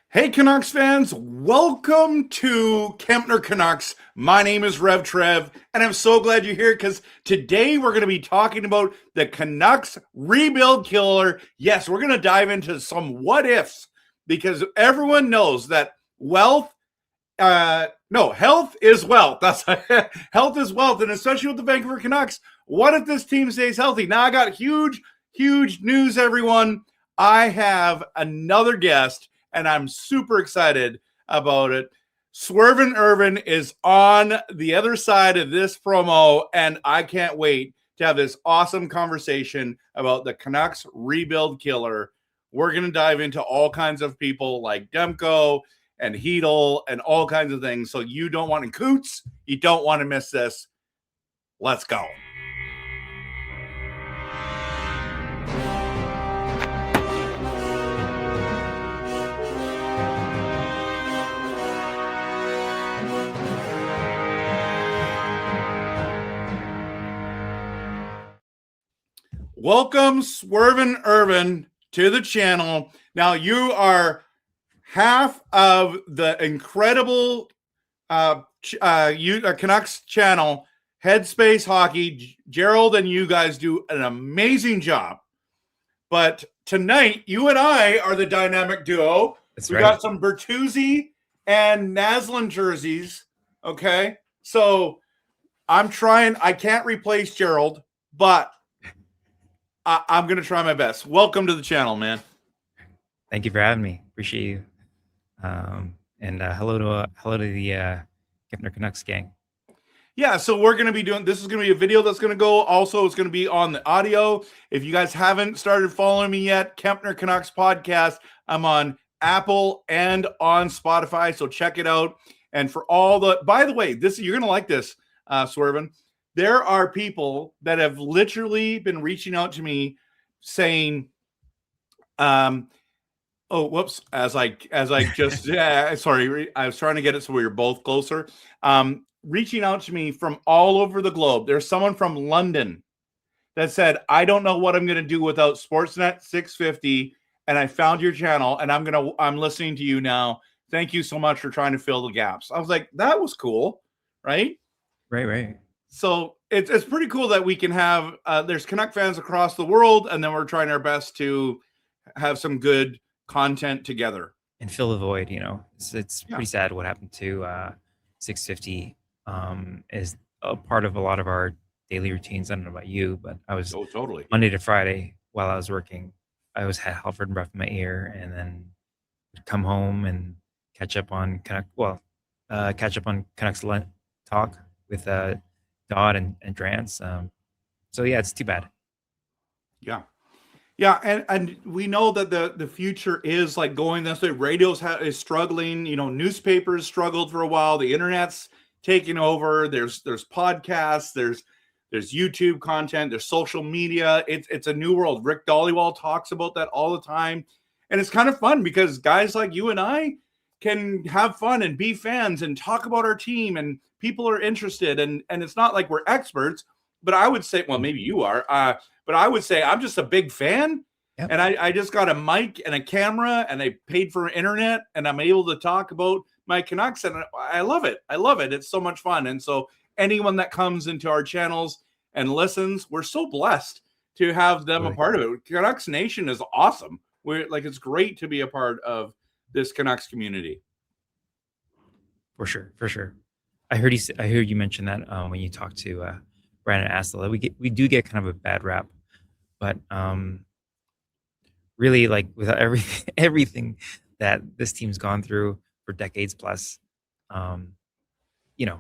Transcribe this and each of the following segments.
Hey Canucks fans, welcome to Kempner Canucks. My name is Rev Trev, and I'm so glad you're here because today we're going to be talking about the Canucks rebuild killer. Yes, we're going to dive into some what ifs because everyone knows that health is wealth. That's health is wealth, and especially with the Vancouver Canucks. What if this team stays healthy? Now I got huge news, everyone. I have another guest, and I'm super excited about it. Swervin Yrvin is on the other side of this promo, and I can't wait to have this awesome conversation about the Canucks rebuild killer. We're going to dive into all kinds of people like Demko and Chytil and all kinds of things. So you don't want to Cootes. You don't want to miss this. Let's go. Welcome, Swervin Yrvin, to the channel. Now, you are half of the incredible Canucks channel, Headspace Hockey. Gerald and you guys do an amazing job. But tonight, you and I are the dynamic duo. That's we right. got some Bertuzzi and Naslund jerseys. Okay. So I'm trying. I can't replace Gerald, but I'm going to try my best. Welcome to the channel, man. Thank you for having me. Appreciate you. And hello to the Kempner Canucks gang. Yeah, so we're going to be doing, this is going to be a video that's going to go. Also, it's going to be on the audio. If you guys haven't started following me yet, Kempner Canucks podcast, I'm on Apple and on Spotify, so check it out. And for all the, by the way, you're going to like this, Swervin. There are people that have literally been reaching out to me saying, oh, whoops, as I just, sorry, I was trying to get it so we were both closer. Reaching out to me from all over the globe. There's someone from London that said, I don't know what I'm going to do without Sportsnet 650. And I found your channel and I'm listening to you now. Thank you so much for trying to fill the gaps. I was like, that was cool. Right. So it's pretty cool that we can have, there's Canuck fans across the world, and then we're trying our best to have some good content together. And fill the void, you know. It's pretty sad what happened to 650 is a part of a lot of our daily routines. I don't know about you, but I was totally Monday to Friday while I was working, I always had Halford and Rough in my ear, and then come home and catch up on Canucks talk with Dodd and Drance. So yeah, it's too bad. Yeah, and we know that the future is like going this way. Radio is struggling. You know, newspapers struggled for a while. The internet's taking over. There's podcasts. There's YouTube content. There's social media. It's a new world. Rick Dollywall talks about that all the time, and it's kind of fun because guys like you and I can have fun and be fans and talk about our team, and people are interested, and it's not like we're experts, but I would say, well, maybe you are, but I would say I'm just a big fan. Yep. And I just got a mic and a camera, and I paid for internet, and I'm able to talk about my Canucks, and I love it. It's so much fun. And so anyone that comes into our channels and listens, we're so blessed to have them a part of it. Canucks Nation is awesome. It's great to be a part of this Canucks community. For sure. I heard you mention that when you talked to Brandon Astle. We do get kind of a bad rap, but really, like, without everything that this team's gone through for decades plus, you know,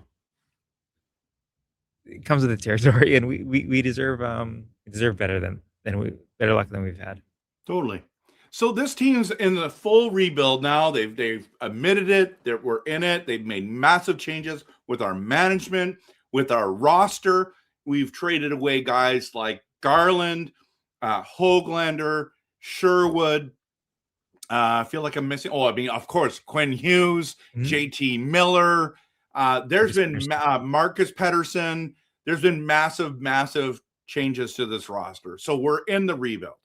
it comes with the territory, and we deserve better better luck than we've had. Totally. So this team's in the full rebuild now. They've admitted it. We're in it. They've made massive changes with our management, with our roster. We've traded away guys like Garland, Höglander, Sherwood. I feel like I'm missing. Oh, I mean, of course, Quinn Hughes, JT Miller. There's been Marcus Pettersson. There's been massive changes to this roster. So we're in the rebuild.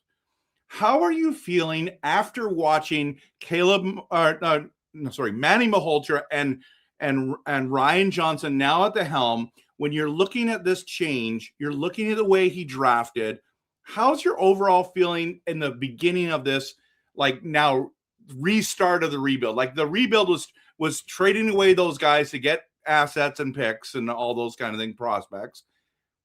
How are you feeling after watching Manny Malhotra and Ryan Johnson now at the helm? When you're looking at this change, you're looking at the way he drafted. How's your overall feeling in the beginning of this, like now restart of the rebuild? Like the rebuild was trading away those guys to get assets and picks and all those kind of thing, prospects.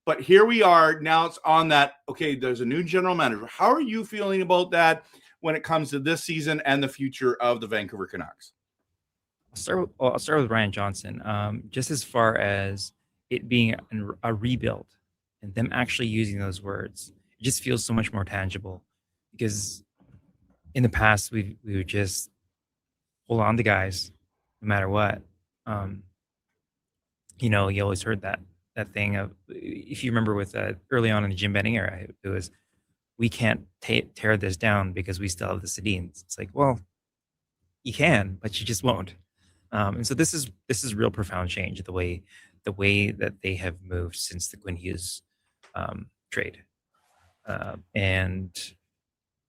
But here we are now. It's on that. Okay, there's a new general manager. How are you feeling about that when it comes to this season and the future of the Vancouver Canucks? I'll start with Ryan Johnson. Just as far as it being a rebuild and them actually using those words, it just feels so much more tangible, because in the past we would just hold on to guys no matter what. You always heard that thing of, if you remember with early on in the Jim Benning era, it was, we can't tear this down because we still have the Sedins. It's like, well, you can, but you just won't. And so this is real profound change, the way that they have moved since the Quinn Hughes trade. And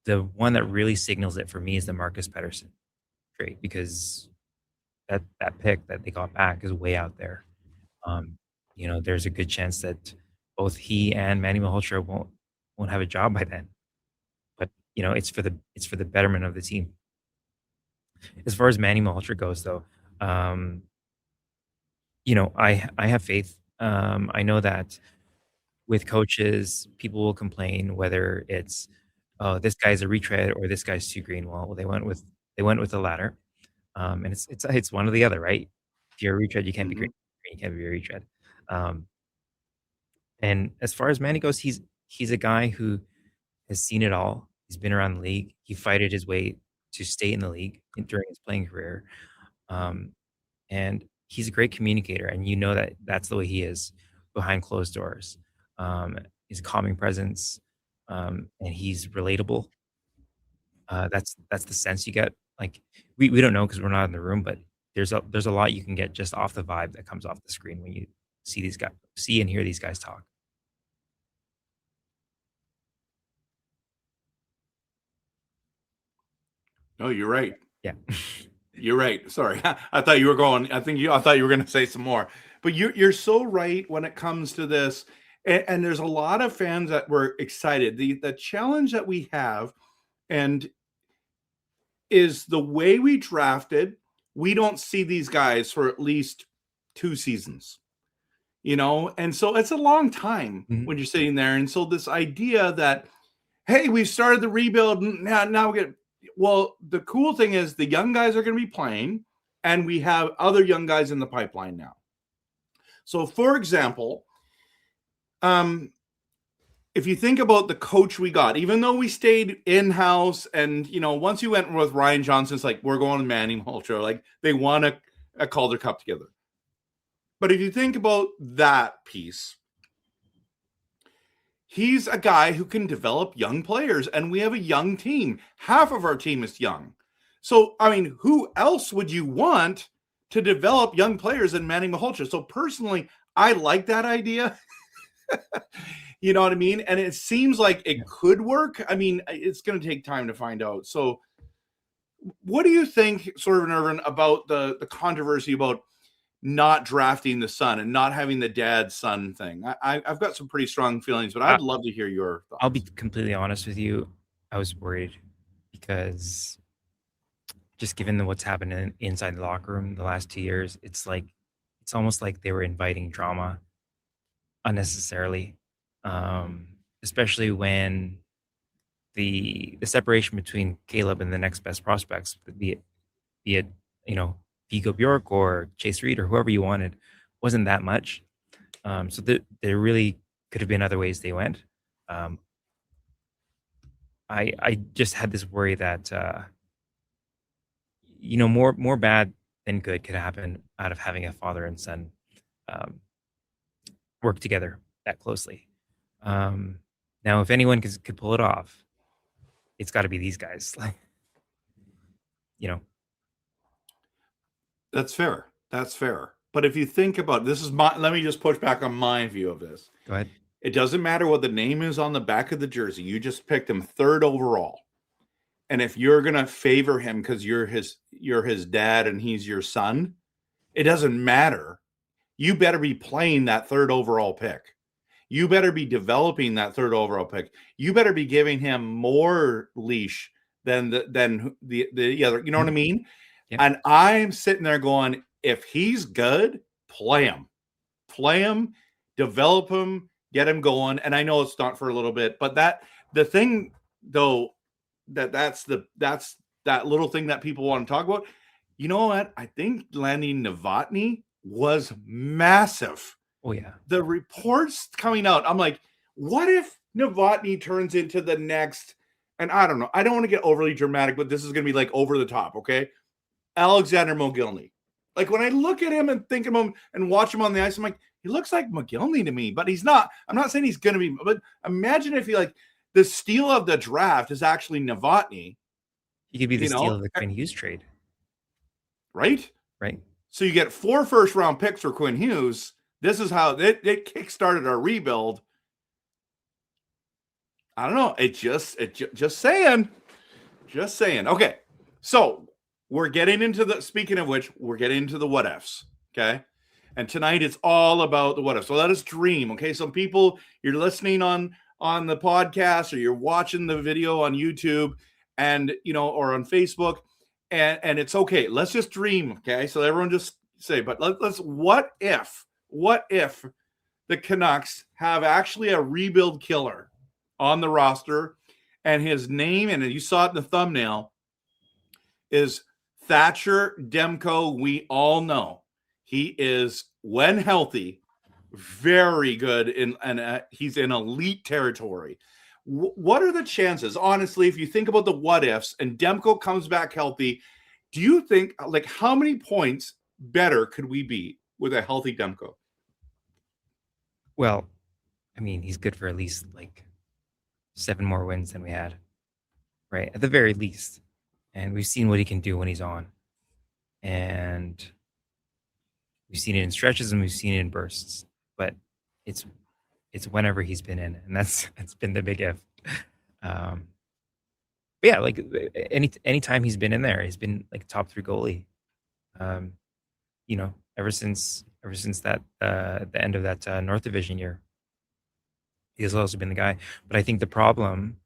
the one that really signals it for me is the Marcus Pettersson trade, because that pick that they got back is way out there. There's a good chance that both he and Manny Malhotra won't have a job by then. But it's for the betterment of the team. As far as Manny Malhotra goes, though, I have faith. I know that with coaches, people will complain whether it's, oh, this guy's a retread or this guy's too green. Well, they went with the latter, and it's one or the other, right? If you're a retread, you can't be green. You can't be a retread. And as far as Manny goes, he's a guy who has seen it all. He's been around the league. He fighted his way to stay in the league during his playing career. And he's a great communicator, and that's the way he is behind closed doors. He's a calming presence, and he's relatable. That's the sense you get. Like, we don't know because we're not in the room, but there's a lot you can get just off the vibe that comes off the screen when you see and hear these guys talk. No, you're right. Yeah. You're right. Sorry. I thought you were going. I thought you were going to say some more. But you're so right when it comes to this. And there's a lot of fans that were excited. The challenge that we have and is the way we drafted. We don't see these guys for at least 2 seasons. And so it's a long time when you're sitting there. And so this idea that, hey, we started the rebuild, now we get. Well, the cool thing is the young guys are going to be playing, and we have other young guys in the pipeline now. So, for example, if you think about the coach we got, even though we stayed in-house, and, once you went with Ryan Johnson, it's like, we're going to Manny Malhotra. Like, they won a Calder Cup together. But if you think about that piece, he's a guy who can develop young players, and we have a young team. Half of our team is young. So, I mean, who else would you want to develop young players than Manny Malhotra? So, personally, I like that idea. You know what I mean? And it seems like it could work. I mean, it's going to take time to find out. So, what do you think, Swervin Yrvin, about the controversy about not drafting the son and not having the dad-son thing? I've got some pretty strong feelings, but I'd love to hear your thoughts. I'll be completely honest with you. I was worried because just given what's happened inside the locker room the last 2 years, it's almost like they were inviting drama unnecessarily, especially when the separation between Caleb and the next best prospects, be it Vigo Bjork or Chase Reed or whoever you wanted, wasn't that much. So there really could have been other ways they went. I just had this worry that more bad than good could happen out of having a father and son work together that closely. Now, if anyone could pull it off, it's got to be these guys. That's fair. That's fair. But if you think about this, let me just push back on my view of this. Go ahead. It doesn't matter what the name is on the back of the jersey. You just picked him 3rd overall. And if you're going to favor him because you're his dad and he's your son, it doesn't matter. You better be playing that 3rd overall pick. You better be developing that 3rd overall pick. You better be giving him more leash than the other. You know what I mean? Yeah. And I'm sitting there going, if he's good, play him, develop him, get him going. And I know it's not for a little bit, but the thing though, that's that little thing that people want to talk about. You know what? I think landing Novotny was massive. Oh yeah. The reports coming out, I'm like, what if Novotny turns into the next, and I don't know, I don't want to get overly dramatic, but this is going to be like over the top, okay? Alexander Mogilny. Like when I look at him and think of him and watch him on the ice, I'm like, he looks like Mogilny to me, but he's not. I'm not saying he's going to be, but imagine if he like the steal of the draft is actually Novotny. He could be the steal of the Quinn Hughes trade. Right? Right. So you get 4 first-round picks for Quinn Hughes. This is how it kickstarted our rebuild. I don't know. Just saying. Okay. So we're getting into speaking of which, we're getting into the what ifs. Okay. And tonight it's all about the what ifs. So let us dream. Okay. Some people, you're listening on the podcast or you're watching the video on YouTube and, or on Facebook and it's okay. Let's just dream. Okay. So everyone just say, but let's, what if the Canucks have actually a rebuild killer on the roster and his name, and you saw it in the thumbnail, is Thatcher Demko. We all know he is, when healthy, very good and he's in elite territory. What are the chances, honestly, if you think about the what ifs and Demko comes back healthy, do you think, like, how many points better could we be with a healthy Demko? Well, I mean, he's good for at least like 7 more wins than we had, right? At the very least. And we've seen what he can do when he's on. And we've seen it in stretches and we've seen it in bursts. But it's whenever he's been in, and that's been the big if. But yeah, like any time he's been in there, he's been like top 3 goalie. Ever since that the end of that North Division year, he has also been the guy. But I think the problem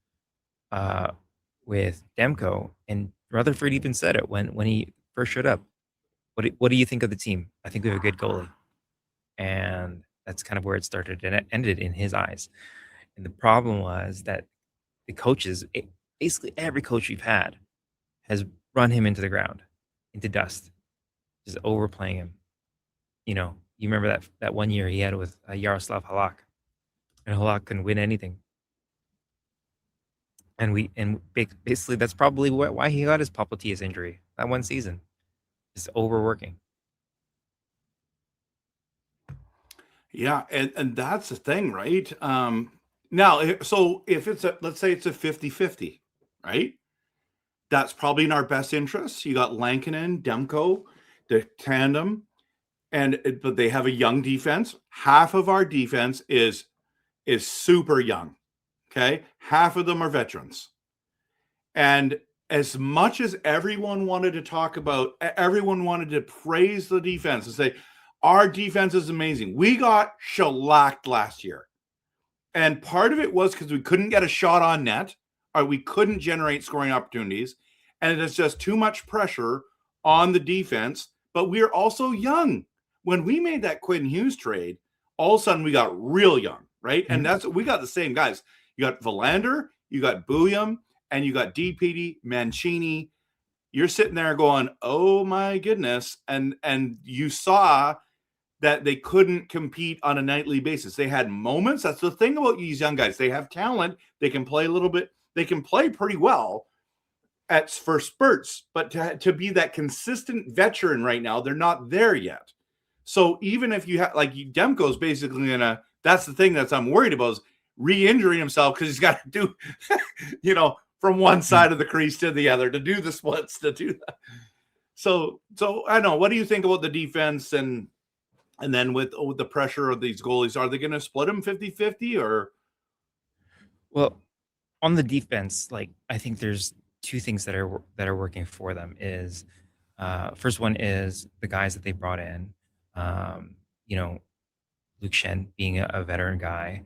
with Demko, and Rutherford even said it when he first showed up. What do you think of the team? I think we have a good goalie, and that's kind of where it started and it ended in his eyes. And the problem was that the coaches, basically every coach we've had, has run him into the ground, into dust, just overplaying him. You remember that one year he had with Yaroslav Halak, and Halak couldn't win anything. And basically that's probably why he got his popliteus injury that one season, just overworking. Yeah, and that's the thing, right? Now, so if let's say it's a 50-50, right? That's probably in our best interest. You got Lankinen, Demko, the tandem, but they have a young defense. Half of our defense is super young. Okay, half of them are veterans, and as much as everyone wanted to praise the defense and say our defense is amazing, we got shellacked last year, and part of it was because we couldn't get a shot on net, or we couldn't generate scoring opportunities, and it's just too much pressure on the defense. But we are also young. When we made that Quinn Hughes trade, all of a sudden we got real young, right? Mm-hmm. And we got the same guys. You got Verlander, you got Bouillon, and you got DPD, Mancini. You're sitting there going, oh my goodness. And you saw that they couldn't compete on a nightly basis. They had moments. That's the thing about these young guys. They have talent. They can play a little bit. They can play pretty well for spurts. But to be that consistent veteran right now, they're not there yet. So even if you have, like, Demko's basically that's the thing I'm worried about, is re-injuring himself, because he's got to do, from one side of the crease to the other, to do the splits, to do that. So I don't know. What do you think about the defense? And then with the pressure of these goalies, are they going to split them 50-50 or? Well, on the defense, like, I think there's two things that are working for them is first one is the guys that they brought in. You know, Luke Shen being a veteran guy,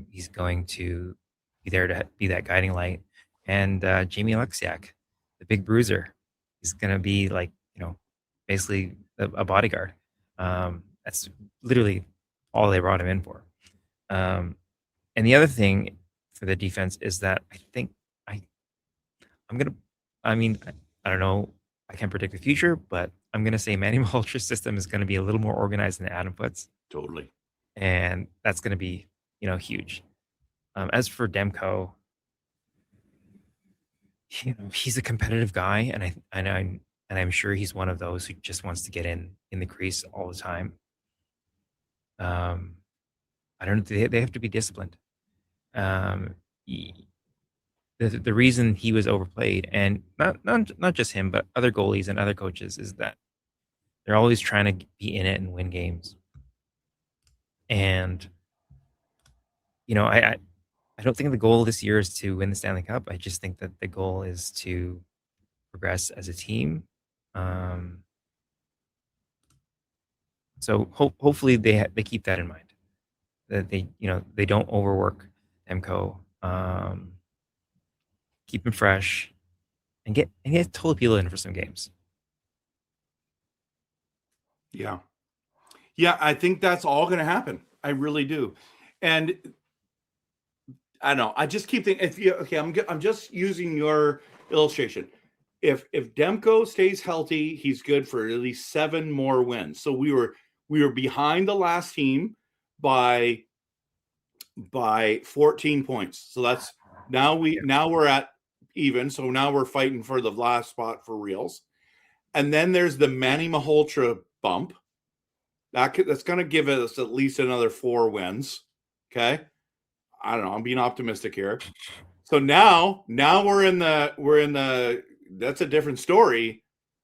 he's going to be there to be that guiding light, and Jamie Alexiak, the big bruiser, he's going to be like, you know, basically a bodyguard. That's literally all they brought him in for. And the other thing for the defense is that I think I mean, I don't know, I can't predict the future, but I'm gonna say Manny Malhotra's system is gonna be a little more organized than Adam Foote's, Totally. and that's gonna be, you know, huge. As for Demko, you know, he's a competitive guy, and I'm sure he's one of those who just wants to get in the crease all the time. I don't know, they have to be disciplined. The reason he was overplayed, and not just him, but other goalies and other coaches, is that they're always trying to be in it and win games. And you know, I don't think the goal this year is to win the Stanley Cup. I just think that the goal is to progress as a team. So hopefully they keep that in mind, that they don't overwork Demko. Keep him fresh, and get Tolopilo in for some games. Yeah, I think that's all going to happen. I really do, and I don't know. I just keep thinking. I'm just using your illustration. If Demko stays healthy, he's good for at least 7 more wins. So we were behind the last team by 14 points. So that's now we're at even. So now we're fighting for the last spot for reals. And then there's the Manny Malhotra bump. That's going to give us at least another 4 wins. Okay. I don't know. I'm being optimistic here. So now we're in the that's a different story,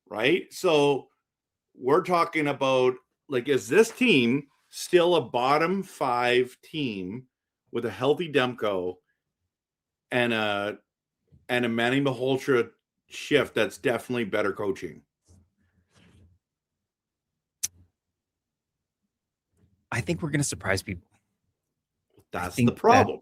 right? So we're talking about, like, is this team still a bottom 5 team with a healthy Demko and a Manny Malhotra shift that's definitely better coaching? I think we're going to surprise people. That's the problem.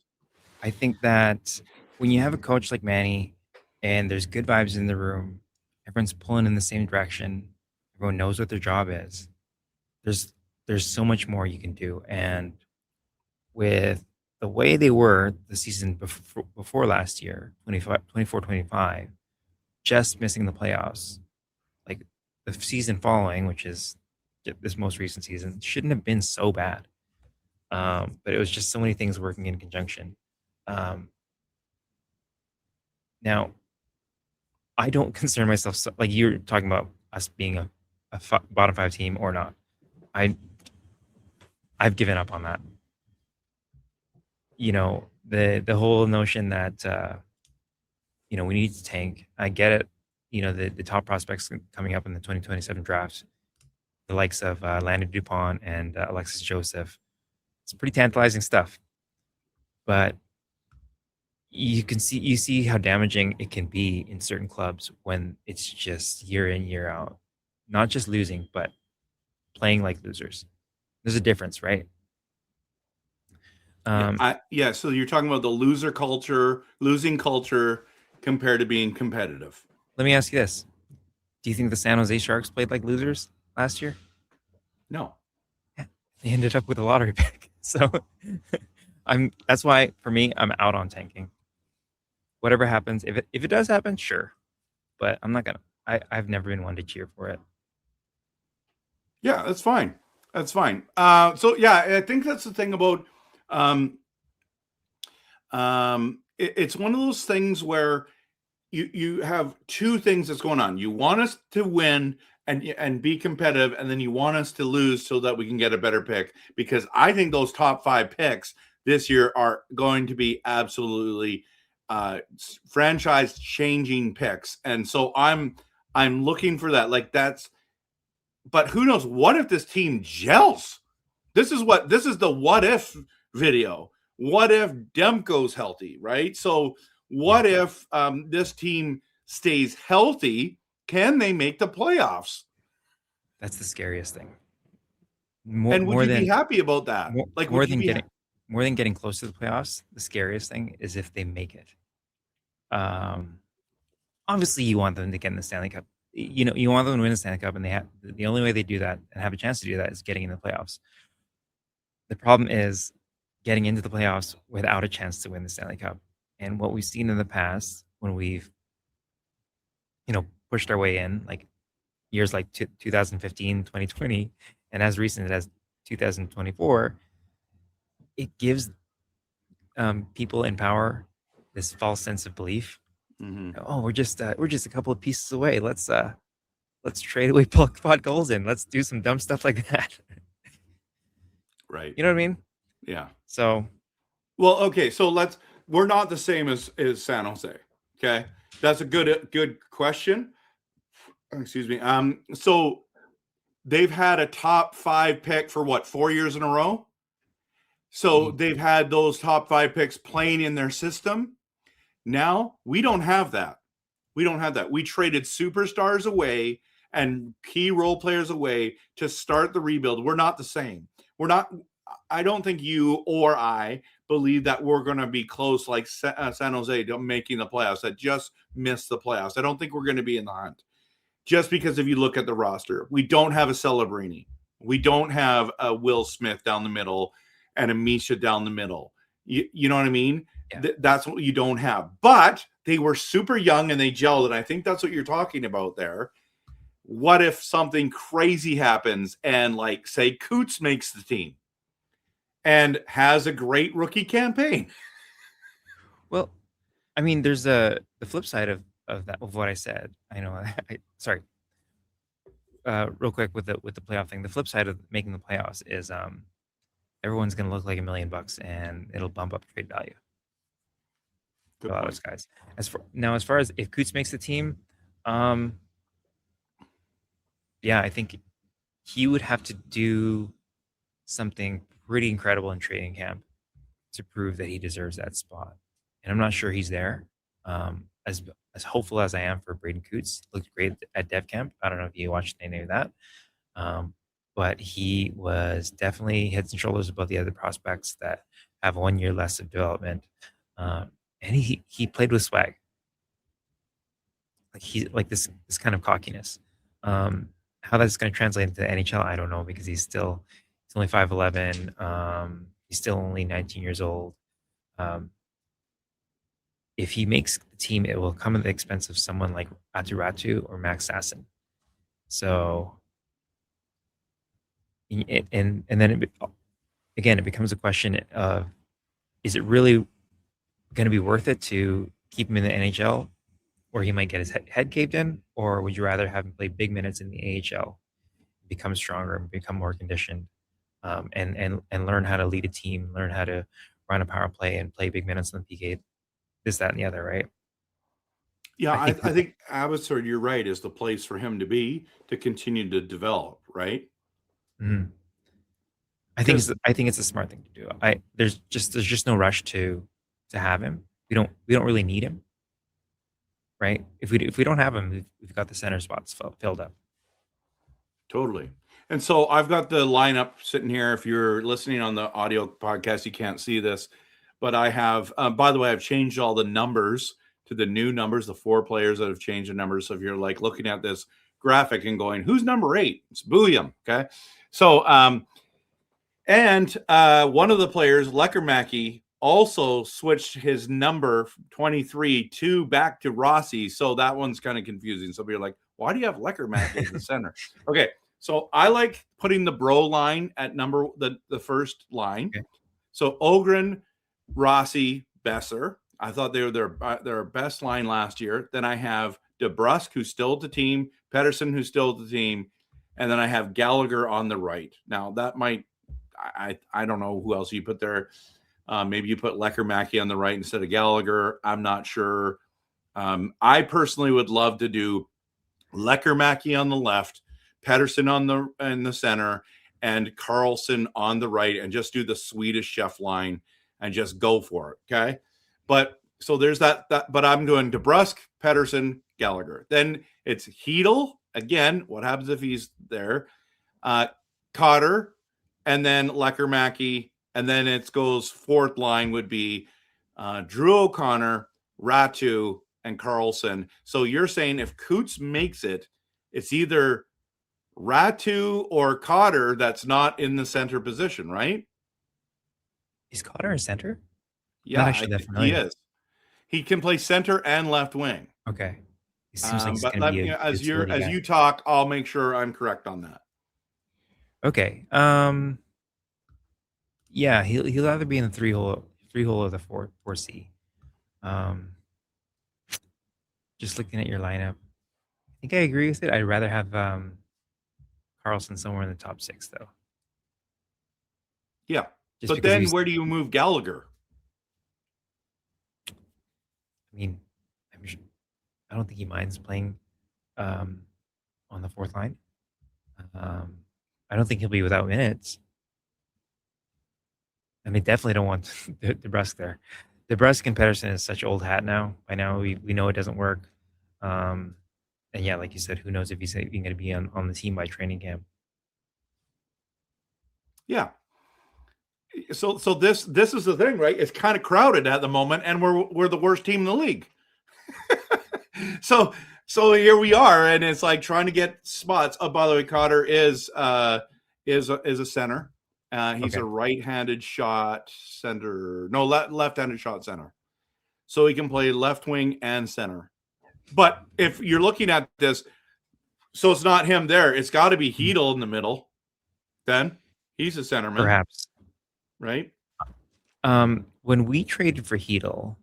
I think that when you have a coach like Manny and there's good vibes in the room, everyone's pulling in the same direction, everyone knows what their job is, there's so much more you can do. And with the way they were the season before last year, 24-25, just missing the playoffs, like the season following, which is this most recent season, shouldn't have been so bad. But it was just so many things working in conjunction. Now, I don't concern myself like you're talking about us being a bottom 5 team or not. I've given up on that. You know, the whole notion that you know, we need to tank. I get it. You know, the top prospects coming up in the 2027 drafts, the likes of Landon Dupont and Alexis Joseph. It's pretty tantalizing stuff, but you see how damaging it can be in certain clubs when it's just year in, year out, not just losing, but playing like losers. There's a difference, right? So you're talking about the losing culture compared to being competitive. Let me ask you this. Do you think the San Jose Sharks played like losers last year? No. Yeah, they ended up with a lottery pick. So that's why, for me, I'm out on tanking. Whatever happens, if it does happen, sure. But I'm not gonna. I've never been one to cheer for it. Yeah, that's fine. That's fine. So yeah, I think that's the thing about it's one of those things where you have two things that's going on. You want us to win and be competitive, and then you want us to lose so that we can get a better pick, because I think those top 5 picks this year are going to be absolutely franchise changing picks. And so I'm looking for that. Like, but who knows? What if this team gels? This is the what if video. What if Demko's healthy, right? So What if this team stays healthy? Can they make the playoffs? That's the scariest thing. And would you be happy about that? More than getting close to the playoffs, the scariest thing is if they make it. Obviously, you want them to get in the Stanley Cup. You know, you want them to win the Stanley Cup, and the only way they do that and have a chance to do that is getting in the playoffs. The problem is getting into the playoffs without a chance to win the Stanley Cup. And what we've seen in the past when we've, pushed our way in, like years like 2015, 2020, and as recent as 2024, it gives people in power this false sense of belief. Oh, we're just a couple of pieces away. Let's trade away Pod Golden. Let's do some dumb stuff like that. Right. You know what I mean? Yeah. So, well, okay. So we're not the same as San Jose. Okay. That's a good question. Excuse me. So they've had a top 5 pick for what, 4 years in a row? So they've had those top 5 picks playing in their system. Now we don't have that. We traded superstars away and key role players away to start the rebuild. We're not the same. I don't think you or I believe that we're going to be close like San Jose to making the playoffs, that just missed the playoffs. I don't think we're going to be in the hunt. Just because if you look at the roster, we don't have a Celebrini. We don't have a Will Smith down the middle and a Misha down the middle. You know what I mean? Yeah. That's what you don't have. But they were super young and they gelled, and I think that's what you're talking about there. What if something crazy happens and, like, say, Cootes makes the team and has a great rookie campaign? Well, I mean, there's the flip side of what I said. I know. Sorry. Real quick with the playoff thing. The flip side of making the playoffs is everyone's going to look like $1 million and it'll bump up trade value. Good a lot of those guys. As far as if Cootes makes the team, yeah, I think he would have to do something pretty incredible in training camp to prove that he deserves that spot. And I'm not sure he's there. As hopeful as I am for Braden Cootes, looked great at Dev Camp. I don't know if you watched any of that, but he was definitely heads and shoulders above the other prospects that have 1 year less of development. And he played with swag. Like this kind of cockiness. How that's going to translate into the NHL, I don't know, because he's only 5'11". He's still only 19 years old. If he makes the team, it will come at the expense of someone like Ratu or Max Sasson. So, and then it becomes a question of, is it really going to be worth it to keep him in the NHL, where he might get his head caved in, or would you rather have him play big minutes in the AHL, become stronger and become more conditioned, and learn how to lead a team, learn how to run a power play and play big minutes on the PK, this, that, and the other, right? Yeah, I think Abbotsford, you're right, is the place for him to be to continue to develop, right? Mm-hmm. I think it's a smart thing to do. There's just no rush to have him. We don't really need him, right? If we don't have him, we've got the center spots filled up. Totally. And so I've got the lineup sitting here. If you're listening on the audio podcast, you can't see this, but I have, by the way, I've changed all the numbers to the new numbers, the 4 players that have changed the numbers. So if you're like looking at this graphic and going, who's number 8? It's William. Okay. So, and one of the players, Lekkerimäki, also switched his number 23 back to Rossi. So that one's kind of confusing. So you're like, why do you have Lekkerimäki in the center? Okay. So I like putting the bro line at the first line. Okay. So Ogren, Rossi, Besser. I thought they were their best line last year. Then I have DeBrusk, who's still at the team, Pettersson, who's still at the team, and then I have Gallagher on the right. Now that might, I don't know who else you put there. Maybe you put Lekkerimäki on the right instead of Gallagher. I'm not sure. I personally would love to do Lekkerimäki on the left, Pettersson in the center, and Karlsson on the right, and just do the Swedish chef line and just go for it. Okay. But so there's that, but I'm doing DeBrusk, Pettersson, Gallagher. Then it's Chytil again. What happens if he's there? Cotter, and then Lekkerimäki, and then it goes fourth line would be Drew O'Connor, Ratu, and Karlsson. So you're saying if Cootes makes it, it's either Ratu or Cotter that's not in the center position, right? Is Cotter a center? Yeah, Not actually that he familiar. is. He can play center and left wing. Okay. It seems like he's But going to be as utility guy. you talk, I'll make sure I'm correct on that. Okay. Yeah, he'll either be in the three hole of the 4C. Just looking at your lineup, I think I agree with it. I'd rather have Karlsson somewhere in the top 6, though. Yeah, Just but then where do you move Gallagher? I mean, I don't think he minds playing on the fourth line. I don't think he'll be without minutes. And they definitely don't want DeBrusk there. DeBrusk and Pettersson is such old hat now. By now, we know it doesn't work. And yeah, like you said, who knows if he's even going to be on the team by training camp. Yeah. So this is the thing, right? It's kind of crowded at the moment, and we're the worst team in the league. so here we are, and it's like trying to get spots. Oh, by the way, Cotter is a center. He's a right-handed shot center. No, left-handed shot center. So he can play left wing and center. But if you're looking at this, so it's not him there. It's got to be Chytil in the middle. Then he's a centerman. Perhaps. Right? When we traded for Chytil,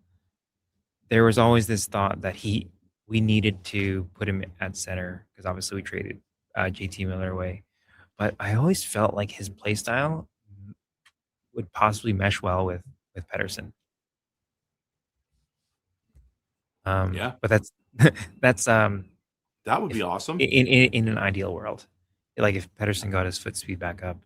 there was always this thought that we needed to put him at center because obviously we traded JT Miller away. But I always felt like his play style would possibly mesh well with Pettersson. Yeah, but that's that would be awesome in an ideal world. Like if Pettersson got his foot speed back up.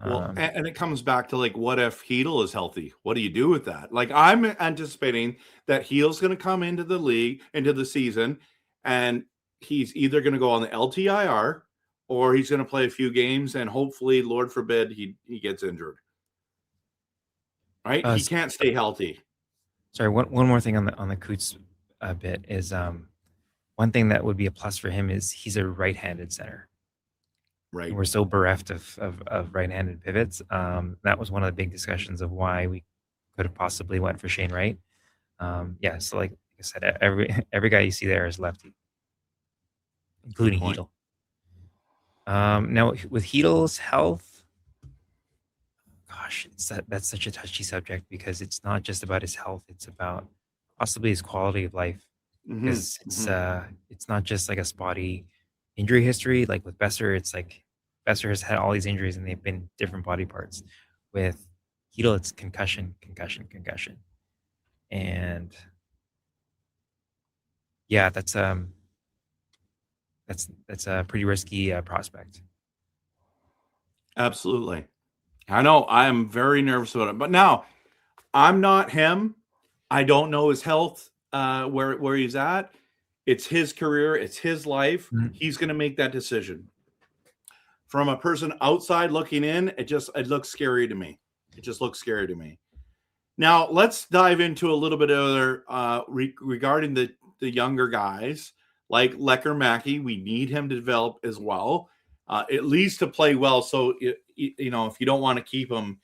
Well, and it comes back to like, what if Chytil is healthy? What do you do with that? Like, I'm anticipating that Chytil's going to come into the league, into the season, and he's either going to go on the LTIR or he's going to play a few games, and hopefully, Lord forbid, he gets injured. Right? He can't stay healthy. Sorry, one more thing on the Cootes bit is one thing that would be a plus for him is he's a right-handed center. Right. And we're so bereft of right-handed pivots. That was one of the big discussions of why we could have possibly went for Shane Wright. Yeah, so like I said, every guy you see there is lefty, including Chytil. Now with Chytil's health, gosh, that's such a touchy subject because it's not just about his health; it's about possibly his quality of life. Because it's not just like a spotty injury history. Like with Besser, it's like Besser has had all these injuries and they've been different body parts. With Chytil, it's concussion, and yeah, that's a pretty risky prospect. Absolutely. I know I'm very nervous about it, but now I'm not him. I don't know his health, where he's at. It's his career. It's his life. Mm-hmm. He's going to make that decision. From a person outside looking in, it looks scary to me. It just looks scary to me. Now let's dive into a little bit of other regarding the younger guys like Lekkerimäki. We need him to develop as well, at least to play well. So you know, if you don't want to keep him,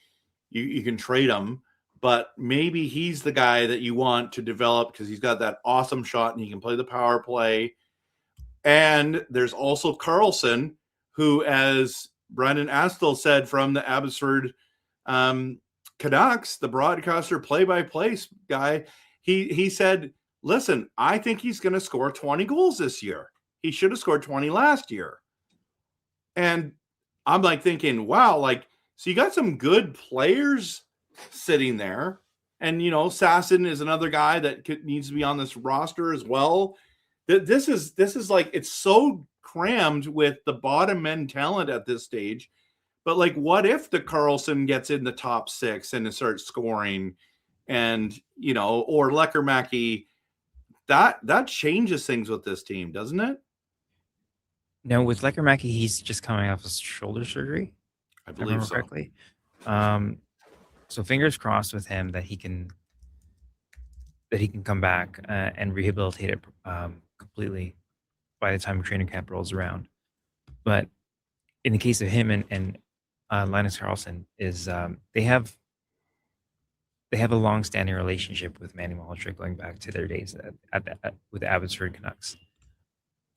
you can trade him. But maybe he's the guy that you want to develop because he's got that awesome shot and he can play the power play. And there's also Karlsson, who, as Brendan Astle said from the Abbotsford Canucks, the broadcaster play-by-play guy, he said, listen, I think he's going to score 20 goals this year. He should have scored 20 last year. And I'm like thinking, wow, like, so you got some good players sitting there. And, you know, Sasson is another guy that needs to be on this roster as well. This is like, it's so crammed with the bottom end talent at this stage. But like, what if the Karlsson gets in the top 6 and starts scoring and or Lekkerimäki, that changes things with this team, doesn't it? No, with Lekkerimäki, he's just coming off of shoulder surgery, I if I believe remember so. correctly. So fingers crossed with him that he can come back and rehabilitate it completely by the time training camp rolls around. But in the case of him and Linus Karlsson, is they have a long-standing relationship with Manny Malhotra going back to their days with the Abbotsford Canucks,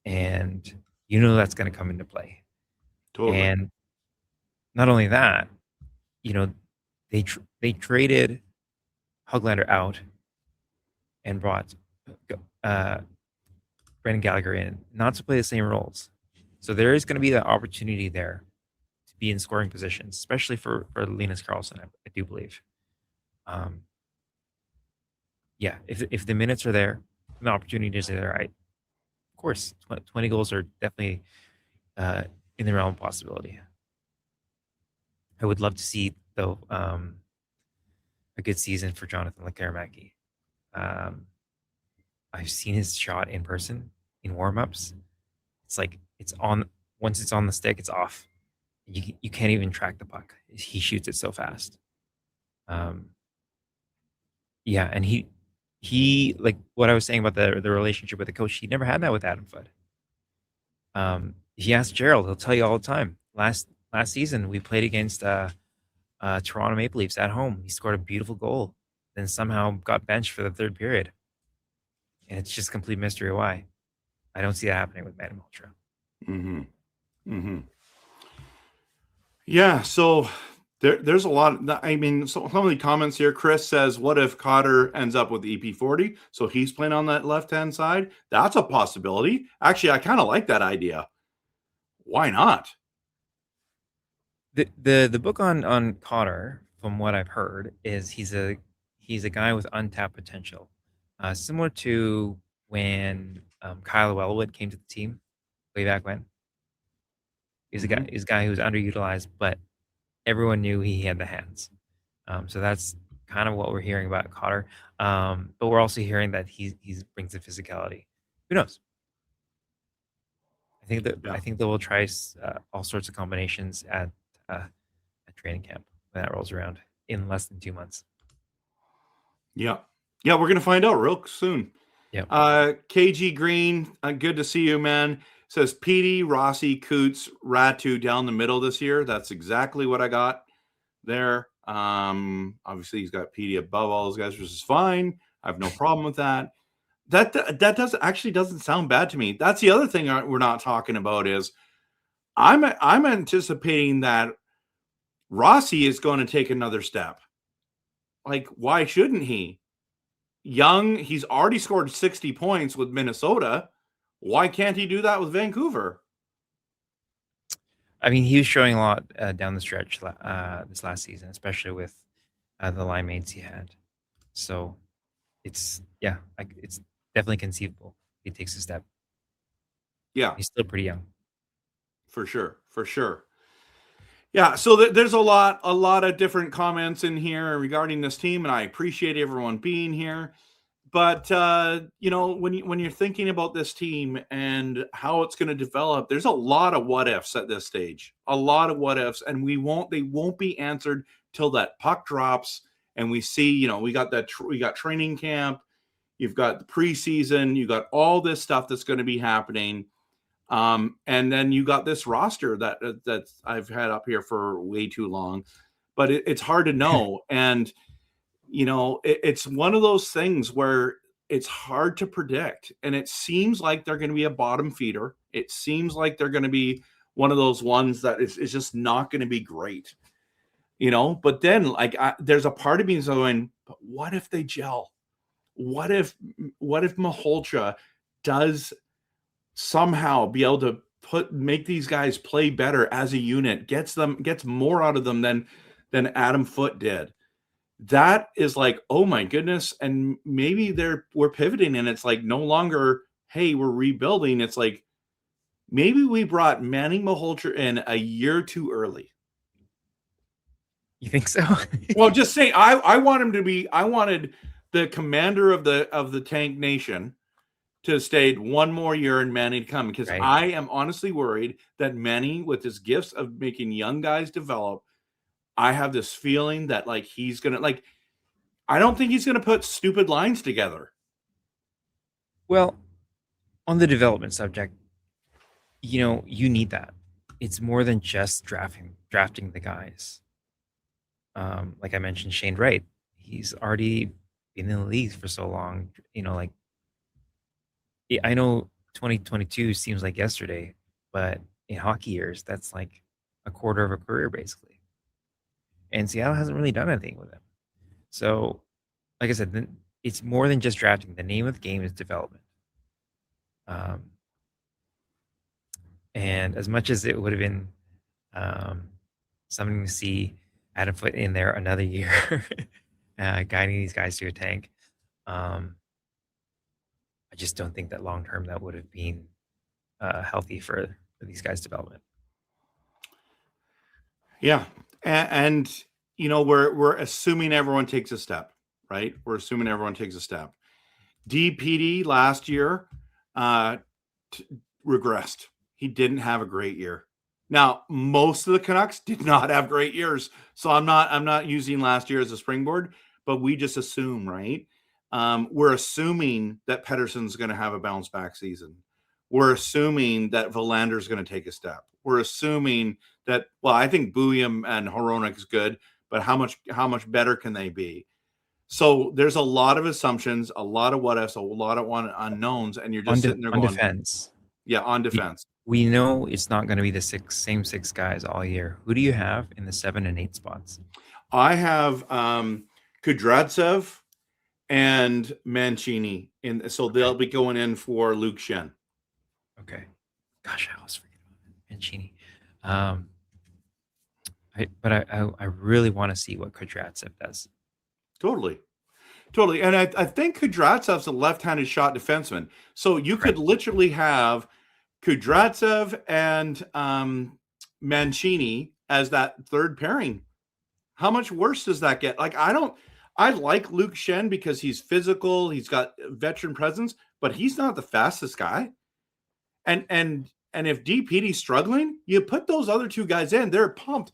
and that's going to come into play. Totally. And not only that, they traded Höglander out and brought Brendan Gallagher in, not to play the same roles. So there is going to be that opportunity there to be in scoring positions, especially for Linus Karlsson, I do believe. Yeah, if the minutes are there, the opportunities are there, of course, 20 goals are definitely in the realm of possibility. I would love to see, though, a good season for Jonathan Lekkerimäki. I've seen his shot in person in warm-ups. It's like once it's on the stick, it's off. You can't even track the puck. He shoots it so fast. Yeah, and he like what I was saying about the relationship with the coach. He never had that with Adam Foote. He asked Gerald. He'll tell you all the time. Last season, we played against Toronto Maple Leafs at home. He scored a beautiful goal, then somehow got benched for the third period. And it's just complete mystery why. I don't see that happening with Manny Malhotra. Mm-hmm. Mm-hmm. Yeah, so there's a lot. So some of the comments here. Chris says, "What if Cotter ends up with EP40? So he's playing on that left-hand side. That's a possibility. Actually, I kind of like that idea. Why not?" The book on Cotter, from what I've heard, is he's a guy with untapped potential, similar to when Kyle Wellwood came to the team way back when. He's a guy who was underutilized, but everyone knew he had the hands. So that's kind of what we're hearing about Cotter. But we're also hearing that he brings the physicality. Who knows? I think that we'll try all sorts of combinations at training camp when that rolls around in less than 2 months. Yeah, we're gonna find out real soon. Yeah. KG Green, good to see you, man. Says Petey, Rossi, Cootes, Ratu down the middle this year. That's exactly what I got there. Obviously he's got Petey above all those guys, which is fine. I have no problem with that. That doesn't sound bad to me. That's the other thing we're not talking about is I'm anticipating that Rossi is going to take another step. Like, why shouldn't he? Young, he's already scored 60 points with Minnesota. Why can't he do that with Vancouver? I mean, he was showing a lot down the stretch this last season, especially with the line mates he had. So it's definitely conceivable he takes a step. Yeah, he's still pretty young. For sure. Yeah, so there's a lot of different comments in here regarding this team, and I appreciate everyone being here. But when you're thinking about this team and how it's going to develop, there's a lot of what ifs at this stage. A lot of what ifs, and they won't be answered till that puck drops and we see. We got training camp, you've got the preseason, you got all this stuff that's going to be happening. And then you got this roster that I've had up here for way too long, but it's hard to know. And, it's one of those things where it's hard to predict. And it seems like they're going to be a bottom feeder. It seems like they're going to be one of those ones that is just not going to be great, but then there's a part of me going, but what if they gel? What if Malhotra does somehow be able to make these guys play better as a unit, gets more out of them than Adam Foote did? That is like, oh my goodness. And maybe we're pivoting and it's like no longer, hey, we're rebuilding. It's like maybe we brought Manny Malhotra in a year too early. You think so? Well, just say I want him to be. I wanted the commander of the Tank Nation to stay one more year and Manny to come, because Right. I am honestly worried that Manny, with his gifts of making young guys develop, I have this feeling that like he's gonna like. I don't think he's gonna put stupid lines together. Well, on the development subject, you need that. It's more than just drafting the guys. Like I mentioned, Shane Wright, he's already been in the league for so long. I know 2022 seems like yesterday, but in hockey years, that's like a quarter of a career basically. And Seattle hasn't really done anything with him. So, like I said, it's more than just drafting. The name of the game is development. And as much as it would have been something to see Adam Foote in there another year, guiding these guys to a tank, I just don't think that long term that would have been healthy for these guys' development. Yeah, and we're assuming everyone takes a step, right? We're assuming everyone takes a step. DPD last year regressed. He didn't have a great year. Now, most of the Canucks did not have great years, so I'm not using last year as a springboard, but we just assume, right? We're assuming that Pettersson's going to have a bounce back season. We're assuming that Verlander's going to take a step. We're assuming that, well, I think Bouillon and Hronek is good, but how much better can they be? So there's a lot of assumptions, a lot of what ifs, a lot of unknowns, and you're just sitting there on going, defense. Yeah, on defense. We know it's not going to be the same six guys all year. Who do you have in the 7 and 8 spots? I have Kudryavtsev and Mancini, so they'll be going in for Luke Schenn. Okay. Gosh, I was forgetting about Mancini. I really want to see what Kudryavtsev does. Totally. And I think Kudryavtsev's a left-handed shot defenseman. So you could literally have Kudryavtsev and Mancini as that third pairing. How much worse does that get? Like, I like Luke Schenn because he's physical, he's got veteran presence, but he's not the fastest guy. And if DPD's struggling, you put those other two guys in, they're pumped.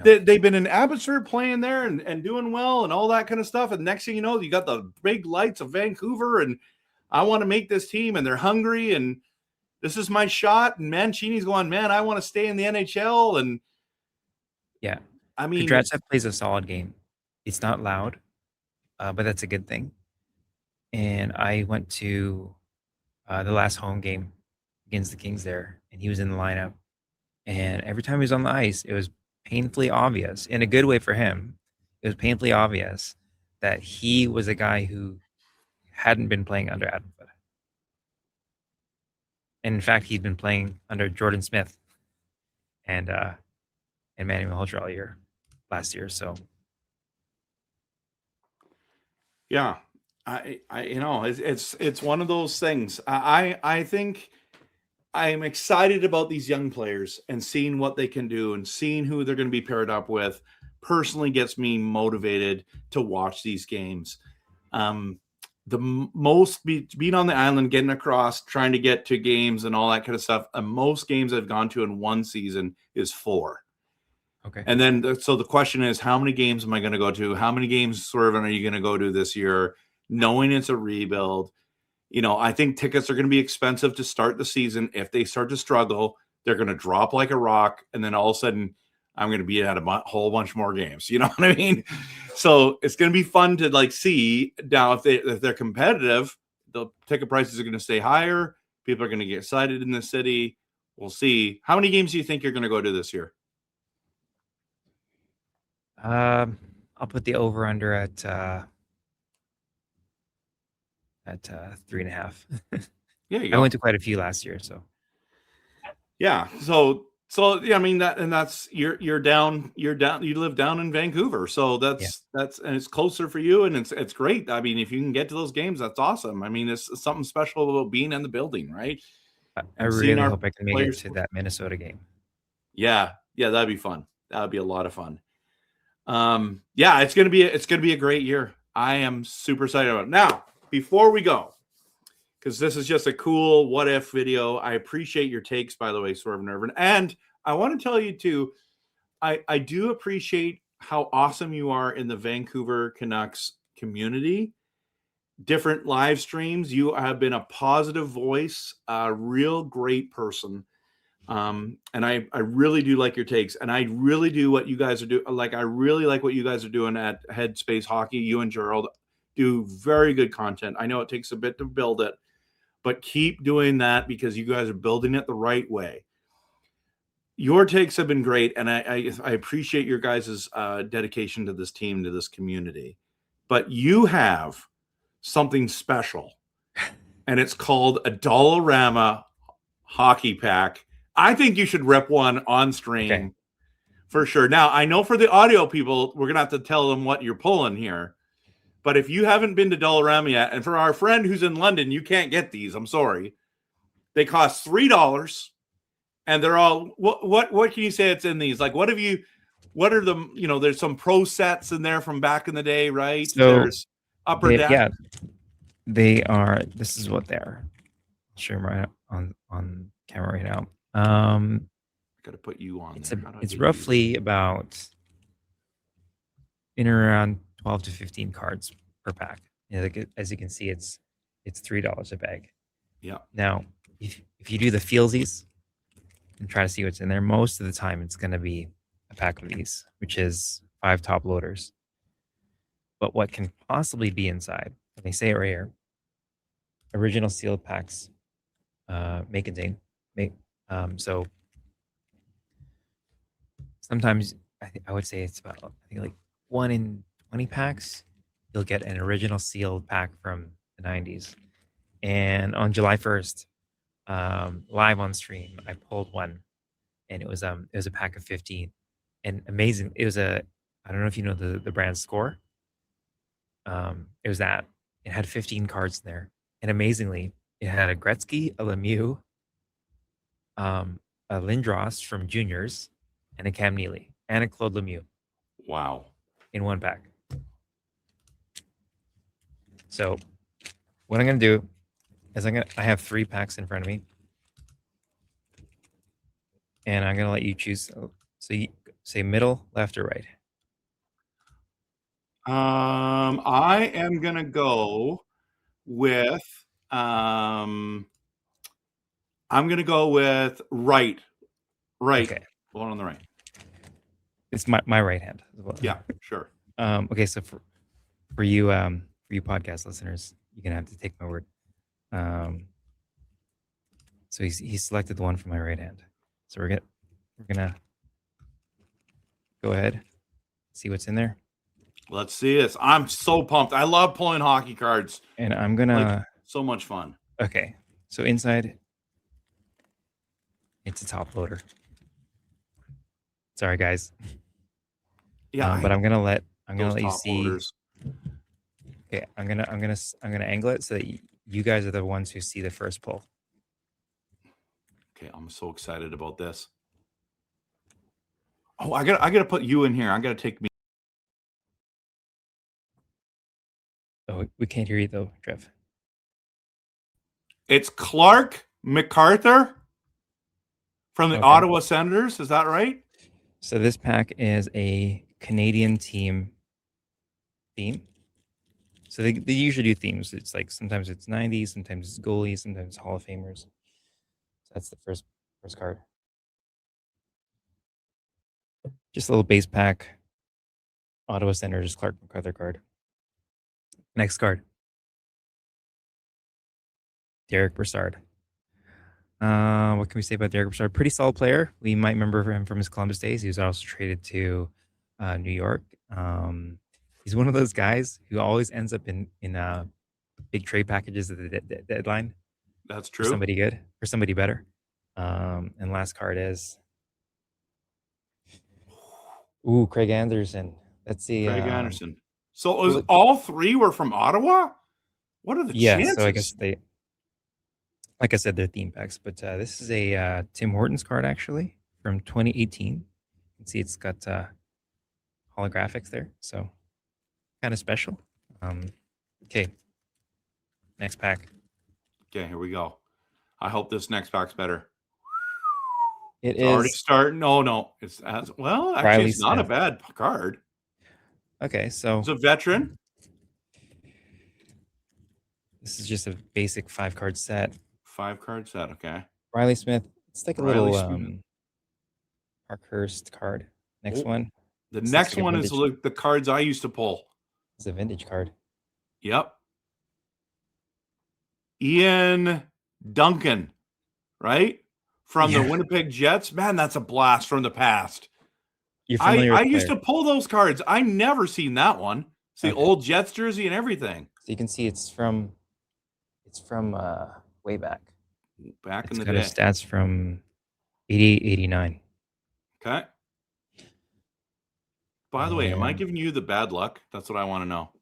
No. They've been in Abbotsford playing there and doing well and all that kind of stuff. And next thing you know, you got the big lights of Vancouver and I want to make this team, and they're hungry and this is my shot. And Mancini's going, man, I want to stay in the NHL. And yeah, I mean, Kudryavtsev plays a solid game. It's not loud, but that's a good thing. And I went to the last home game against the Kings there, and he was in the lineup. And every time he was on the ice, it was painfully obvious, in a good way for him, it was painfully obvious that he was a guy who hadn't been playing under Adam Foote. And in fact, he'd been playing under Jordan Smith and Manny Malhotra all year last year. So yeah, I it's one of those things. I think I'm excited about these young players and seeing what they can do and seeing who they're going to be paired up with. Personally gets me motivated to watch these games. The most being on the island, getting across, trying to get to games and all that kind of stuff. Most games I've gone to in one season is 4. Okay. And then, so the question is, how many games am I going to go to? How many games, Swervin, are you going to go to this year? Knowing it's a rebuild. I think tickets are going to be expensive to start the season. If they start to struggle, they're going to drop like a rock. And then all of a sudden, I'm going to be at a whole bunch more games. You know what I mean? So it's going to be fun to see. Now, if they're competitive, the ticket prices are going to stay higher. People are going to get excited in the city. We'll see. How many games do you think you're going to go to this year? I'll put the over under at 3.5. Yeah, you go. I went to quite a few last year, so yeah. So yeah, I mean that's you're down. You live down in Vancouver, so that's and it's closer for you, and it's great. I mean, if you can get to those games, that's awesome. I mean, it's something special about being in the building, right? I really hope I can make it to that Minnesota game. Yeah, that'd be fun. That would be a lot of fun. Yeah, it's gonna be a great year. I am super excited about it. Now, before we go, because this is just a cool what if video. I appreciate your takes, by the way, Swervin Yrvin. And I want to tell you too, I do appreciate how awesome you are in the Vancouver Canucks community. Different live streams. You have been a positive voice, a real great person. And I really do like your takes, and I really do what you guys are doing. Like, I really like what you guys are doing at Headspace Hockey. You and Gerald do very good content. I know it takes a bit to build it, but keep doing that because you guys are building it the right way. Your takes have been great, and I appreciate your guys' dedication to this team, to this community. But you have something special, and it's called a Dollarama hockey pack. I think you should rep one on stream for sure. Now, I know for the audio people, we're going to have to tell them what you're pulling here. But if you haven't been to Dollarama yet, and for our friend who's in London, you can't get these. I'm sorry. They cost $3, and they're all what can you say it's in these? Like, what are the, there's some pro sets in there from back in the day, right? So there's upper deck. Yeah, they are. This is what they are. I'll show them right on camera right now. I got to put you on. It's roughly about in around 12 to 15 cards per pack. As you can see, it's $3 a bag. Yeah. Now, if you do the feelsies and try to see what's in there, most of the time it's going to be a pack of these, which is 5 top loaders. But what can possibly be inside? And they say it right here. Original sealed packs may contain. So sometimes I would say it's about, I think, like 1 in 20 packs, you'll get an original sealed pack from the 90s. And on July 1st, live on stream, I pulled one, and it was a pack of 15, and amazing. It was I don't know if you know the brand Score. It was that. It had 15 cards in there, and amazingly, it had a Gretzky, a Lemieux, a Lindros from juniors, and a Cam Neely, and a Claude Lemieux. Wow. In one pack. So what I'm going to do is I have 3 packs in front of me, and I'm going to let you choose. So you say middle, left, or right. I am going to go with, I'm going to go with right. Okay. One on the right. It's my right hand as well. Yeah, sure. Okay, so for you podcast listeners, you're gonna have to take my word. So he selected the one from my right hand. So we're gonna go ahead, see what's in there. Let's see this. I'm so pumped. I love pulling hockey cards. And I'm gonna so much fun. Okay, so inside it's a top loader. Sorry, guys. Yeah, but I'm gonna let you see. Loaders. Okay, I'm gonna angle it so that you guys are the ones who see the first pull. Okay, I'm so excited about this. Oh, I gotta put you in here. I gotta take me. Oh, we can't hear you though, Trev. It's Clark MacArthur from the Ottawa Senators. Is that right? So this pack is a Canadian team theme. So they usually do themes. It's like sometimes it's 90s, sometimes it's goalies, sometimes it's Hall of Famers. So that's the first card. Just a little base pack. Ottawa Senators Clark MacArthur card. Next card. Derek Brassard. What can we say about Derek Brassard? Pretty solid player. We might remember him from his Columbus days. He was also traded to New York. He's one of those guys who always ends up in big trade packages at the deadline. That's true. For somebody good, for somebody better. And last card is Craig Anderson. Let's see. Craig Anderson. So all 3 were from Ottawa? What are the chances? So I guess like I said, they're theme packs, but this is a Tim Hortons card actually from 2018. You can see it's got Hall holographics there, so kind of special. Okay, next pack. Okay, here we go. I hope this next pack's better. It's already starting. No, it's as well. Actually, Riley it's not a Smith. bad card. Okay, so It's a veteran. this is just a basic 5-card set. 5-card set. Okay. Riley Smith. It's like a Riley little Smith. Parkhurst card. Next Oh, one. The This next looks like a one is vintage- the cards I used to pull. It's a vintage card. Yep. Ian Duncan, right? From the Yeah. Winnipeg Jets. Man, that's a blast from the past. You're familiar I with used player. to pull those cards. I never seen that one. It's the Okay. old Jets jersey and everything. So you can see it's from way back. Back It's in the got day. his stats from 88, 89. Okay. By the way, am I And- giving you the bad luck? That's what I want to know.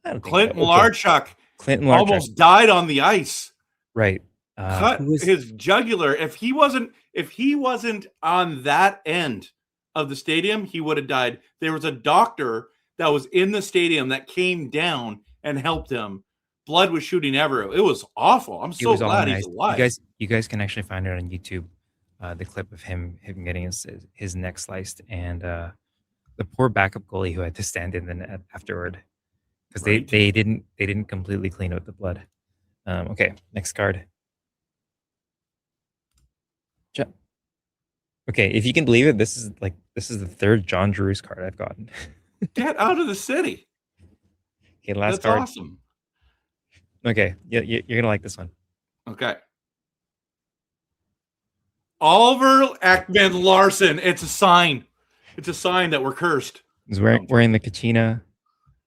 I don't think Clinton so. Okay. Larchuk Clinton Larchuk. almost died on the ice. Right. Cut who was- his jugular. If he wasn't on that end of the stadium, he would have died. There was a doctor that was in the stadium that came down and helped him. Blood was shooting everywhere. It was awful. I'm It so was all glad on he's ice. alive. You guys can actually find it on YouTube. The clip of him getting his neck sliced, and the poor backup goalie who had to stand in the net afterward because Right. they didn't completely clean out the blood. Okay, next card. Okay, if you can believe it, this is the third John Drews card I've gotten. Get out of the city. Okay, last That's card. awesome. Okay, you're gonna like this one. Okay. Oliver Ekman Larson. It's a sign. It's a sign that we're cursed. He's wearing the Kachina,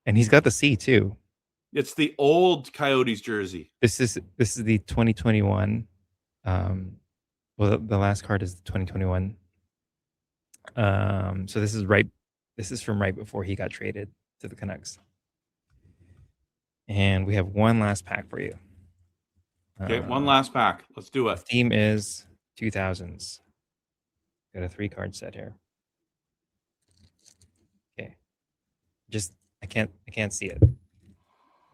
and he's got the C too. It's the old Coyotes jersey. This is the 2021. Well, the last card is the 2021. So this is from right before he got traded to the Canucks. And we have one last pack for you. Okay, one last pack. Let's do The it. theme is 2000s. Got a 3-card set here. Okay. I can't see it.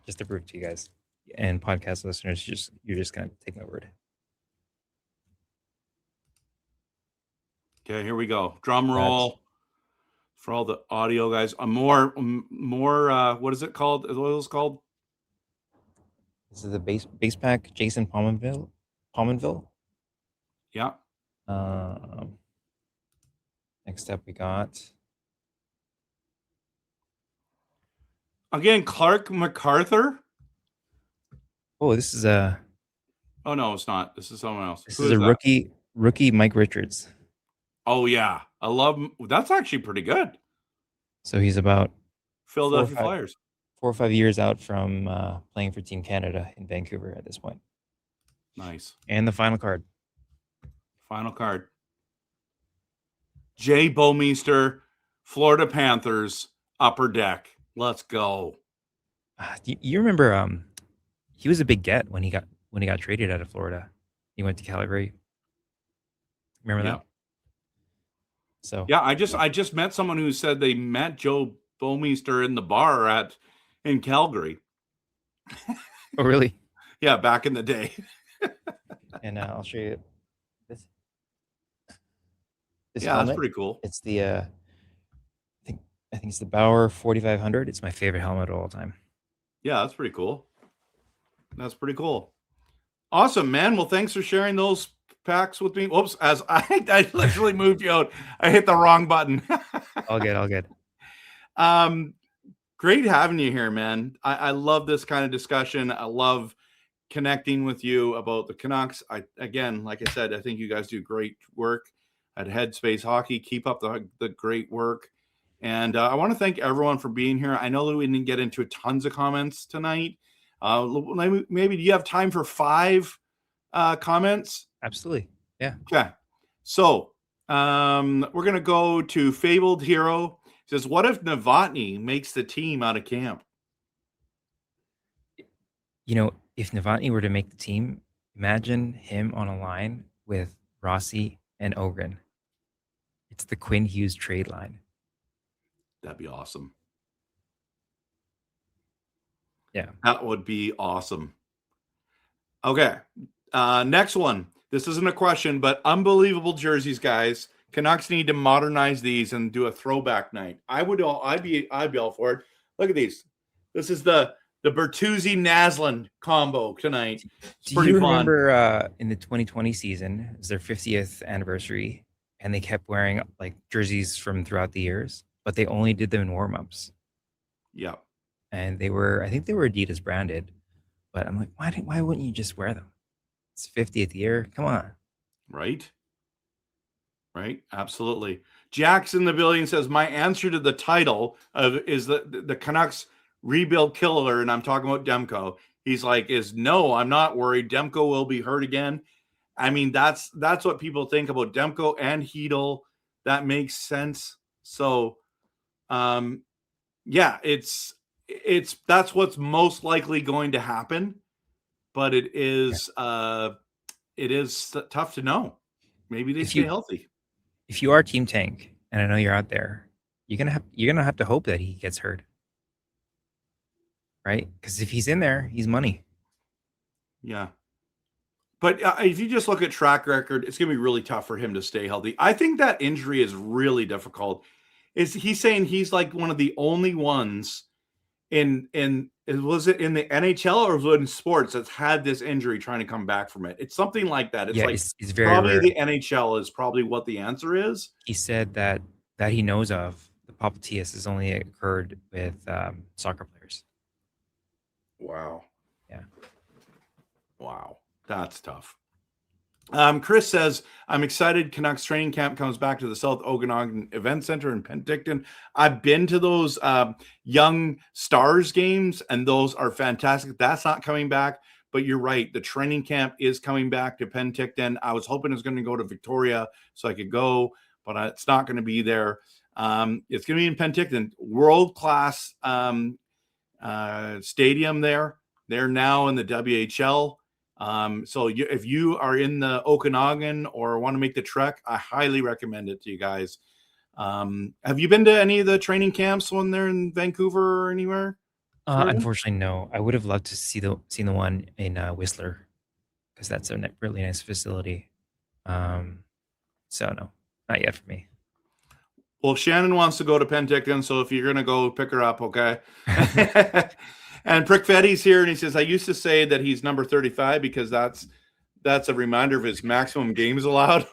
Just to prove to you guys and podcast listeners, you're just gonna take my word. Okay, here we go. Drum roll for all the audio guys. More. What is it called? What is it called? This is the base pack, Jason Pominville. Yeah. Next up, we got Again, Clark MacArthur. oh, this is a Oh no, it's not. This is someone else. this Who is a that? rookie Mike Richards. Oh yeah, I love. That's actually pretty good. So he's about Philadelphia 4 or 5 Flyers. 4 or 5 years out from playing for Team Canada in Vancouver at this point. Nice. And the final card. Final card. Jay Bouwmeester, Florida Panthers, Upper Deck. Let's go. You remember he was a big get when he got traded out of Florida. He went to Calgary. Remember Yeah. that? So Yeah, I just met someone who said they met Joe Bouwmeester in the bar in Calgary. oh really? Yeah, back in the day. And I'll show you this. This Yeah, that's helmet. pretty cool. It's the I think it's the Bauer 4500. It's my favorite helmet of all time. Yeah, that's pretty cool. That's pretty cool. Awesome, man. Well, thanks for sharing those packs with me. Whoops, as I literally moved you out. I hit the wrong button. All good. Great having you here, man. I love this kind of discussion. I love connecting with you about the Canucks. Again, like I said, I think you guys do great work at Headspace Hockey. Keep up the great work. And I want to thank everyone for being here. I know that we didn't get into tons of comments tonight. Maybe do you have time for 5 comments? Absolutely. Yeah. Okay. So we're going to go to Fabled Hero. It says, what if Novotny makes the team out of camp? You know, if Novotny were to make the team, imagine him on a line with Rossi and Ogren. It's the Quinn Hughes trade line. That'd be awesome. Yeah. That would be awesome. Okay. Next one. This isn't a question, but unbelievable jerseys, guys. Canucks need to modernize these and do a throwback night. I'd be all for it. Look at these. This is the Bertuzzi Naslin combo tonight. It's Do pretty you fun. remember in the 2020 season, it was their 50th anniversary, and they kept wearing like jerseys from throughout the years, but they only did them in warm-ups. Yeah. And I think they were Adidas branded, but I'm like, why wouldn't you just wear them? It's 50th year. Come on. Right. Absolutely. Jack's in the building says, my answer to the title is the Canucks rebuild killer, and I'm talking about Demko. He's like, no, I'm not worried. Demko will be hurt again. I mean, that's what people think about Demko and Chytil. That makes sense. So, yeah, that's what's most likely going to happen, but it is tough to know. Maybe they stay healthy. If you are Team Tank, and I know you're out there, you're gonna have to hope that he gets hurt, right? Because if he's in there, he's money. Yeah. But if you just look at track record, it's going to be really tough for him to stay healthy. I think that injury is really difficult. He's saying he's like one of the only ones was it in the NHL or was it in sports that's had this injury trying to come back from it? It's something like that. It's it's very probably rare. the NHL is probably what the answer is. He said that he knows of the popliteus has only occurred with soccer players. Wow. Yeah. Wow. That's tough. Chris says, I'm excited Canucks training camp comes back to the South Okanagan Event Center in Penticton. I've been to those Young Stars games, and those are fantastic. That's not coming back, but you're right. The training camp is coming back to Penticton. I was hoping it was going to go to Victoria so I could go, but it's not going to be there. It's going to be in Penticton. World-class stadium there. They're now in the WHL. So if you are in the Okanagan or want to make the trek, I highly recommend it to you guys. Have you been to any of the training camps when they're in Vancouver or anywhere? Unfortunately, no. I would have loved to seen the one in Whistler, because that's a really nice facility. So no, not yet for me. Well, Shannon wants to go to Penticton, so if you're gonna go, pick her up, okay? And Prickfetti's here, and he says, I used to say that he's number 35 because that's a reminder of his maximum games allowed.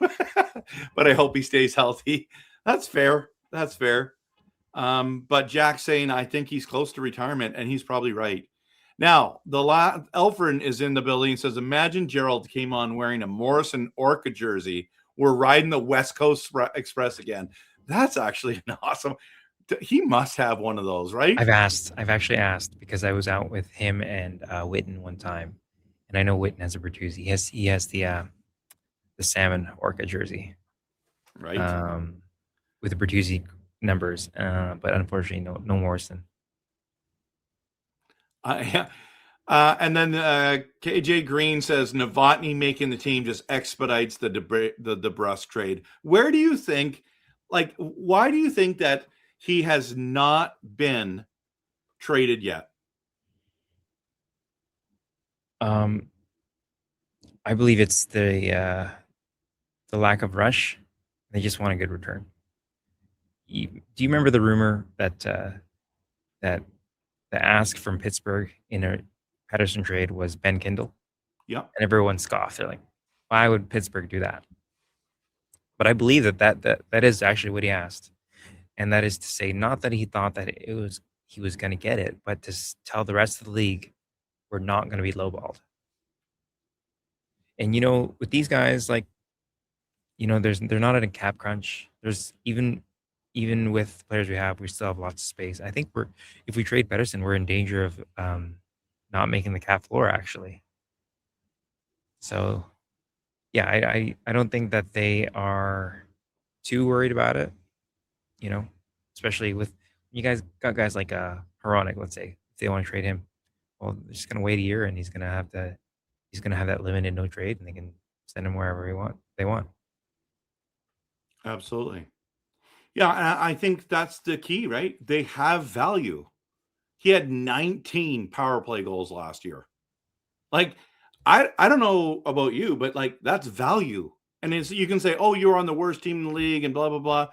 But I hope he stays healthy. That's fair. But Jack's saying, I think he's close to retirement, and he's probably right. Now, Elfrin is in the building and says, imagine Gerald came on wearing a Morrison Orca jersey. We're riding the West Coast Express again. That's actually an awesome. He must have one of those, right? I've actually asked, because I was out with him and Witten one time, and I know Witten has a Bertuzzi. He has the salmon Orca jersey, right? With the Bertuzzi numbers, but unfortunately, no Morrison. Yeah. And then KJ Green says Novotny making the team just expedites the DeBrusque trade. Where do you think? Like, why do you think that he has not been traded yet? I believe it's the lack of rush. They just want a good return. Do you remember the rumor that that the ask from Pittsburgh in a Pettersson trade was Ben Kindle? Yeah. And everyone scoffed. They're like, why would Pittsburgh do that? But I believe that is actually what he asked. And that is to say, not that he thought that he was going to get it, but to tell the rest of the league, we're not going to be lowballed. And, with these guys, like, they're not in a cap crunch. There's even with players we have, we still have lots of space. I think if we trade Pettersson, we're in danger of not making the cap floor, actually. So, yeah, I don't think that they are too worried about it. Especially with you guys got guys like Hronek, let's say, if they want to trade him, well, they're just gonna wait a year, and he's gonna have that limited no trade, and they can send him wherever they want. Absolutely. Yeah, and I think that's the key, right? They have value. He had 19 power play goals last year. Like, I don't know about you, but like that's value. And it's, you can say, oh, you're on the worst team in the league and blah, blah, blah.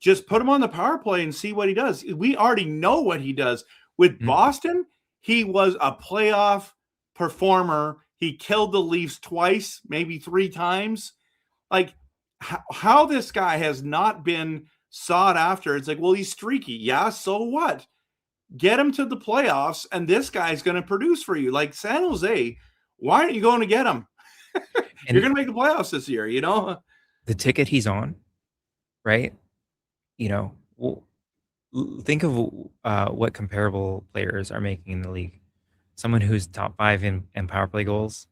Just put him on the power play and see what he does. We already know what he does. With Boston, he was a playoff performer. He killed the Leafs twice, maybe 3 times. Like, how this guy has not been sought after. It's like, well, he's streaky. Yeah, so what? Get him to the playoffs, and this guy's going to produce for you. Like San Jose, why aren't you going to get him? You're going to make the playoffs this year, you know? The ticket he's on, right? You know, think of what comparable players are making in the league. Someone who's top 5 in power play goals,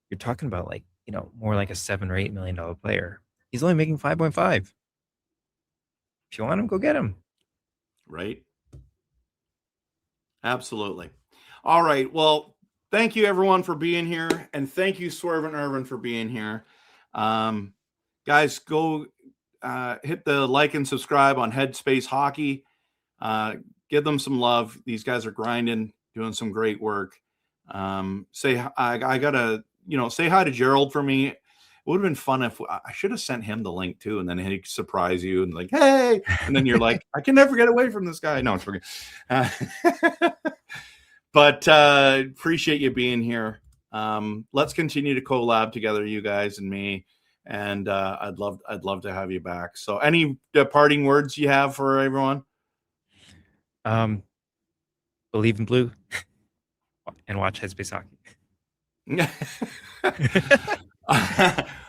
you're talking about like, you know, more like a $7 or $8 million player. He's only making 5.5. If you want him, go get him. Right. Absolutely. All right. Well, thank you everyone for being here. And thank you, Swervin Yrvin, for being here. Guys, go hit the like and subscribe on Headspace Hockey. Give them some love. These guys are grinding, doing some great work. I gotta, say hi to Gerald for me. It would have been fun if I should have sent him the link too, and then he'd surprise you and like, hey, and then you're like, I can never get away from this guy. No, it's okay. But appreciate you being here. Let's continue to collab together, you guys and me, and I'd love to have you back. So, any parting words you have for everyone? Believe in blue and watch Headspace Hockey.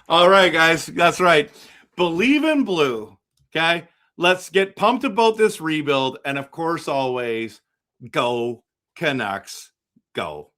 All right, guys. That's right. Believe in blue. Okay. Let's get pumped about this rebuild. And of course, always go Canucks go.